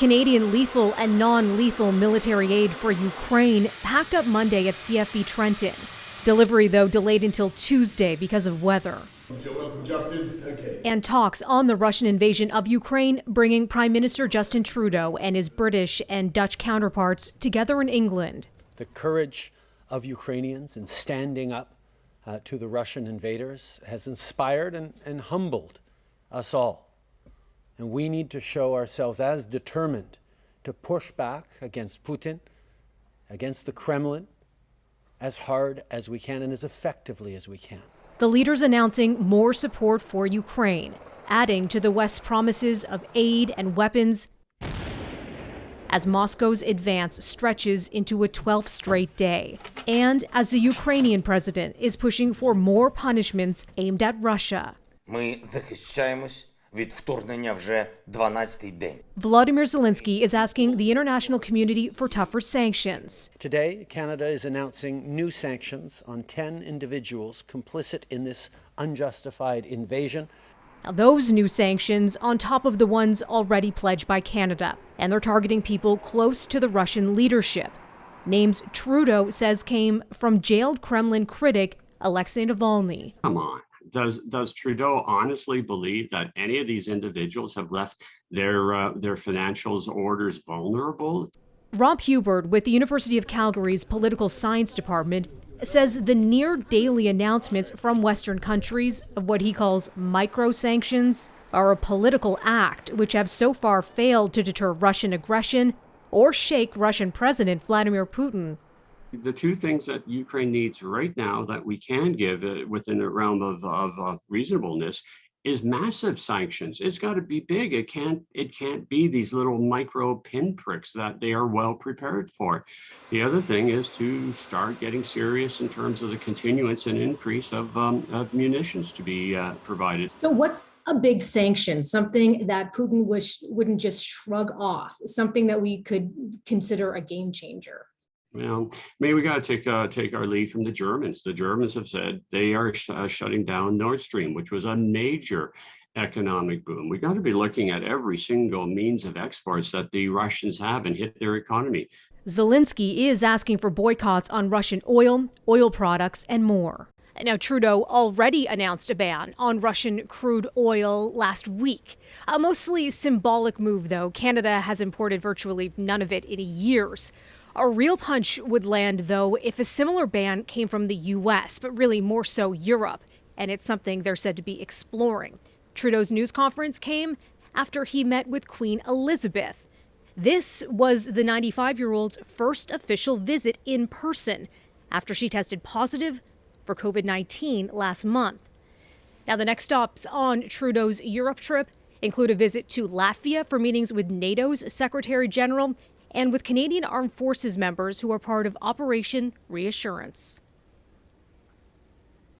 Canadian lethal and non-lethal military aid for Ukraine packed up Monday at CFB Trenton. Delivery, though, delayed until Tuesday because of weather. You're welcome, Justin. Okay. And talks on the Russian invasion of Ukraine, bringing Prime Minister Justin Trudeau and his British and Dutch counterparts together in England. The courage of Ukrainians in standing up to the Russian invaders has inspired and humbled us all. And we need to show ourselves as determined to push back against Putin, against the Kremlin, as hard as we can and as effectively as we can. The leaders announcing more support for Ukraine, adding to the West's promises of aid and weapons as Moscow's advance stretches into a 12th straight day, and as the Ukrainian president is pushing for more punishments aimed at Russia. Ми захищаємось від вторгнення вже 12-й день. Volodymyr Zelensky is asking the international community for tougher sanctions. Today, Canada is announcing new sanctions on 10 individuals complicit in this unjustified invasion. Now, those new sanctions on top of the ones already pledged by Canada, and they're targeting people close to the Russian leadership. Names Trudeau says came from jailed Kremlin critic Alexei Navalny. Come on. Does Trudeau honestly believe that any of these individuals have left their financial orders vulnerable? Rob Hubert with the University of Calgary's Political Science Department says the near daily announcements from Western countries of what he calls micro-sanctions are a political act which have so far failed to deter Russian aggression or shake Russian President Vladimir Putin. The two things that Ukraine needs right now that we can give within the realm of reasonableness is massive sanctions. It's got to be big. It can't be these little micro pinpricks that they are well prepared for. The other thing is to start getting serious in terms of the continuance and increase of munitions to be provided. So what's a big sanction? Something that Putin wouldn't just shrug off, something that we could consider a game changer? Well, maybe we got to take our lead from the Germans. The Germans have said they are shutting down Nord Stream, which was a major economic boom. We got to be looking at every single means of exports that the Russians have and hit their economy. Zelensky is asking for boycotts on Russian oil, oil products, and more. Now, Trudeau already announced a ban on Russian crude oil last week. A mostly symbolic move, though. Canada has imported virtually none of it in years. A real punch would land, though, if a similar ban came from the U.S., but really more so Europe, and it's something they're said to be exploring. Trudeau's news conference came after he met with Queen Elizabeth. This was the 95-year-old's first official visit in person after she tested positive for COVID-19 last month. Now, the next stops on Trudeau's Europe trip include a visit to Latvia for meetings with NATO's Secretary General and with Canadian Armed Forces members who are part of Operation Reassurance.